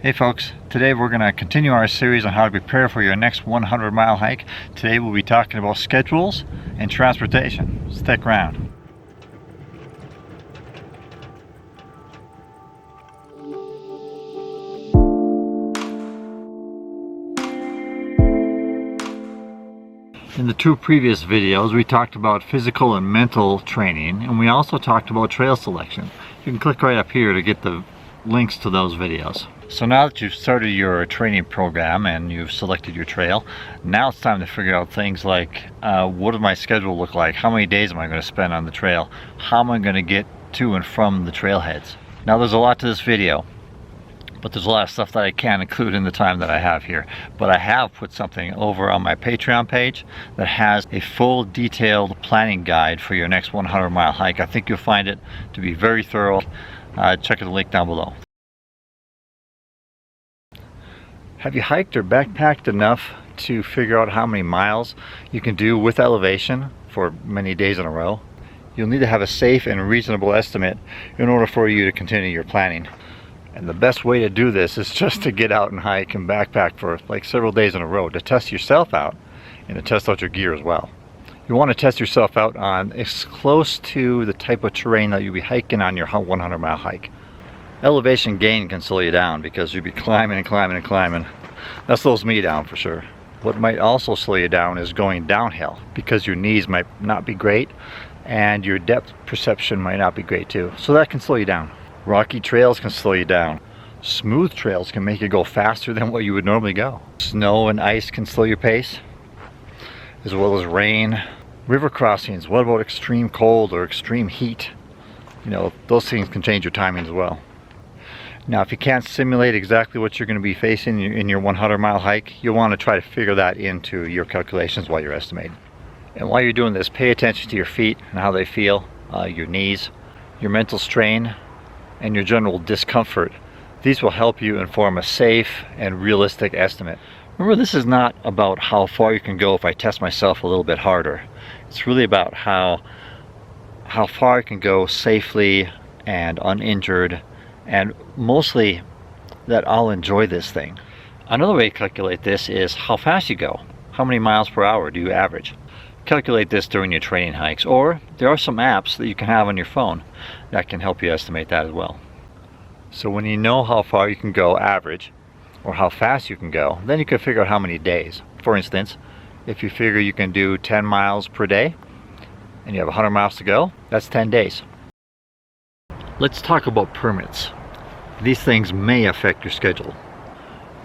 Hey folks, today we're going to continue our series on how to prepare for your next 100-mile hike. Today we'll be talking about schedules and transportation. Stick around. In the two previous videos we talked about physical and mental training, and we also talked about trail selection. You can click right up here to get the links to those videos. So now that you've started your training program and you've selected your trail, now it's time to figure out things like what does my schedule look like? How many days am I going to spend on the trail? How am I going to get to and from the trailheads? Now there's a lot to this video, but there's a lot of stuff that I can't include in the time that I have here. But I have put something over on my Patreon page that has a full detailed planning guide for your next 100-mile hike. I think you'll find it to be very thorough. Check the link down below. Have you hiked or backpacked enough to figure out how many miles you can do with elevation for many days in a row? You'll need to have a safe and reasonable estimate in order for you to continue your planning. And the best way to do this is just to get out and hike and backpack for like several days in a row to test yourself out and to test out your gear as well. You want to test yourself out on as close to the type of terrain that you'll be hiking on your 100-mile hike. Elevation gain can slow you down because you'll be climbing and climbing and climbing. That slows me down for sure. What might also slow you down is going downhill because your knees might not be great and your depth perception might not be great too. So that can slow you down. Rocky trails can slow you down. Smooth trails can make you go faster than what you would normally go. Snow and ice can slow your pace, as well as rain. River crossings, what about extreme cold or extreme heat? You know, those things can change your timing as well. Now, if you can't simulate exactly what you're going to be facing in your 100-mile hike, you'll want to try to figure that into your calculations while you're estimating. And while you're doing this, pay attention to your feet and how they feel, your knees, your mental strain, and your general discomfort. These will help you inform a safe and realistic estimate. Remember, this is not about how far you can go if I test myself a little bit harder. It's really about how far I can go safely and uninjured, and mostly that I'll enjoy this thing. Another way to calculate this is how fast you go. How many miles per hour do you average? Calculate this during your training hikes, or there are some apps that you can have on your phone that can help you estimate that as well. So when you know how far you can go average, or how fast you can go, then you can figure out how many days. For instance, if you figure you can do 10 miles per day and you have 100 miles to go, that's 10 days. Let's talk about permits. These things may affect your schedule.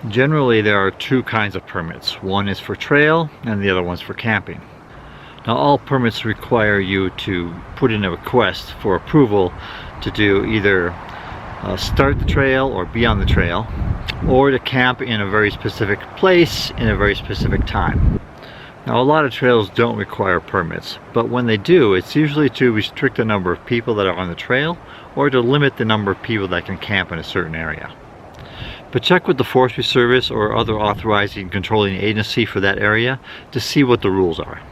Generally, there are two kinds of permits. One is for trail and the other one's for camping. Now, all permits require you to put in a request for approval to do either start the trail or be on the trail, or to camp in a very specific place in a very specific time. Now, a lot of trails don't require permits, but when they do, it's usually to restrict the number of people that are on the trail or to limit the number of people that can camp in a certain area. But check with the Forestry Service or other authorizing and controlling agency for that area to see what the rules are.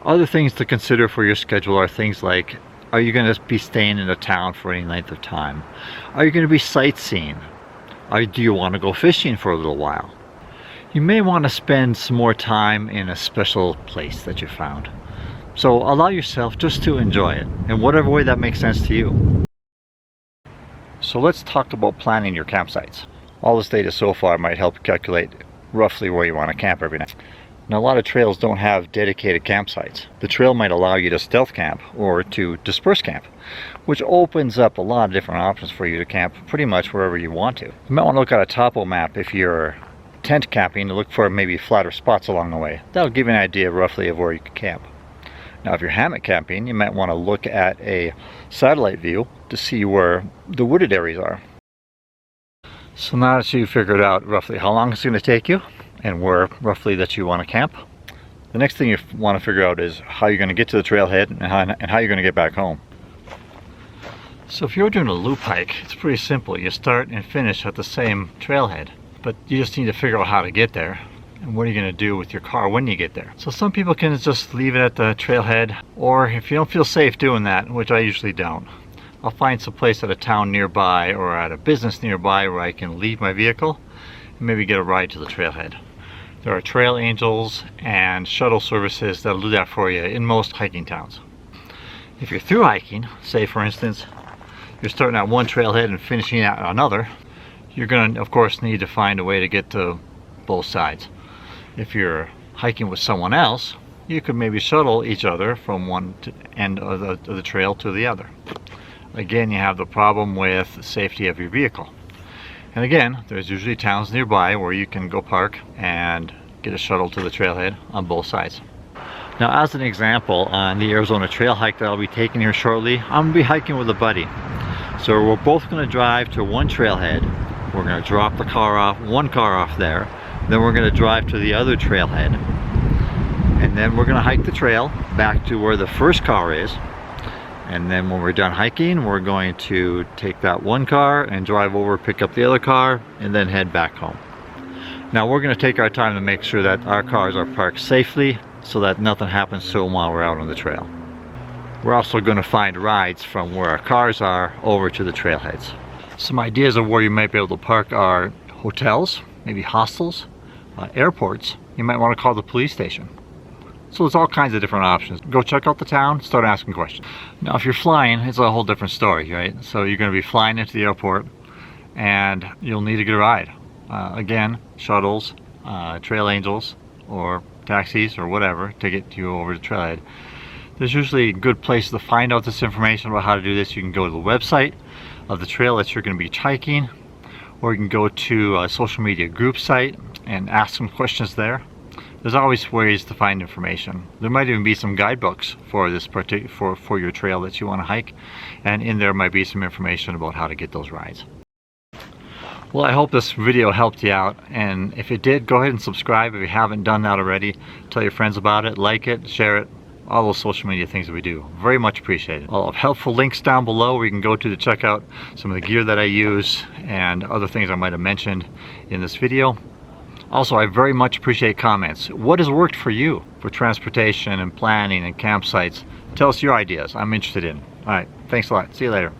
Other things to consider for your schedule are things like, are you going to be staying in a town for any length of time? Are you going to be sightseeing? Do you want to go fishing for a little while? You may want to spend some more time in a special place that you found. So allow yourself just to enjoy it in whatever way that makes sense to you. So let's talk about planning your campsites. All this data so far might help you calculate roughly where you want to camp every night. Now, a lot of trails don't have dedicated campsites. The trail might allow you to stealth camp or to disperse camp, which opens up a lot of different options for you to camp pretty much wherever you want to. You might want to look at a topo map if you're tent camping to look for maybe flatter spots along the way. That'll give you an idea roughly of where you can camp. Now, if you're hammock camping, you might want to look at a satellite view to see where the wooded areas are. So now that you've figured out roughly how long it's going to take you and where roughly that you want to camp, the next thing you want to figure out is how you're going to get to the trailhead and how you're going to get back home. So if you're doing a loop hike, it's pretty simple. You start and finish at the same trailhead, but you just need to figure out how to get there and what are you going to do with your car when you get there. So some people can just leave it at the trailhead, or if you don't feel safe doing that, which I usually don't, I'll find some place at a town nearby or at a business nearby where I can leave my vehicle and maybe get a ride to the trailhead. There are trail angels and shuttle services that'll do that for you in most hiking towns. If you're through hiking, say for instance, you're starting at one trailhead and finishing at another, you're going to, of course, need to find a way to get to both sides. If you're hiking with someone else, you could maybe shuttle each other from one end of the trail to the other. Again, you have the problem with the safety of your vehicle. And again, there's usually towns nearby where you can go park and get a shuttle to the trailhead on both sides. Now, as an example, on the Arizona trail hike that I'll be taking here shortly, I'm going to be hiking with a buddy. So we're both going to drive to one trailhead. We're going to drop the car off, one car off there. Then we're going to drive to the other trailhead. And then we're going to hike the trail back to where the first car is. And then when we're done hiking, we're going to take that one car and drive over, pick up the other car, and then head back home. Now we're going to take our time to make sure that our cars are parked safely so that nothing happens to them while we're out on the trail. We're also going to find rides from where our cars are over to the trailheads. Some ideas of where you might be able to park are hotels, maybe hostels, airports. You might want to call the police station. So there's all kinds of different options. Go check out the town, start asking questions. Now if you're flying, it's a whole different story, right? So you're going to be flying into the airport and you'll need to get a ride. Again, shuttles, trail angels, or taxis or whatever to get you over to the trailhead. There's usually a good place to find out this information about how to do this. You can go to the website of the trail that you're going to be hiking, or you can go to a social media group site and ask some questions there. There's always ways to find information. There might even be some guidebooks for this for your trail that you want to hike, and in there might be some information about how to get those rides. Well, I hope this video helped you out, and if it did, go ahead and subscribe if you haven't done that already. Tell your friends about it, like it, share it, all those social media things that we do. Very much appreciated. I'll have helpful links down below where you can go to check out some of the gear that I use and other things I might have mentioned in this video. Also, I very much appreciate comments. What has worked for you for transportation and planning and campsites? Tell us your ideas. I'm interested in. All right, thanks a lot. See you later.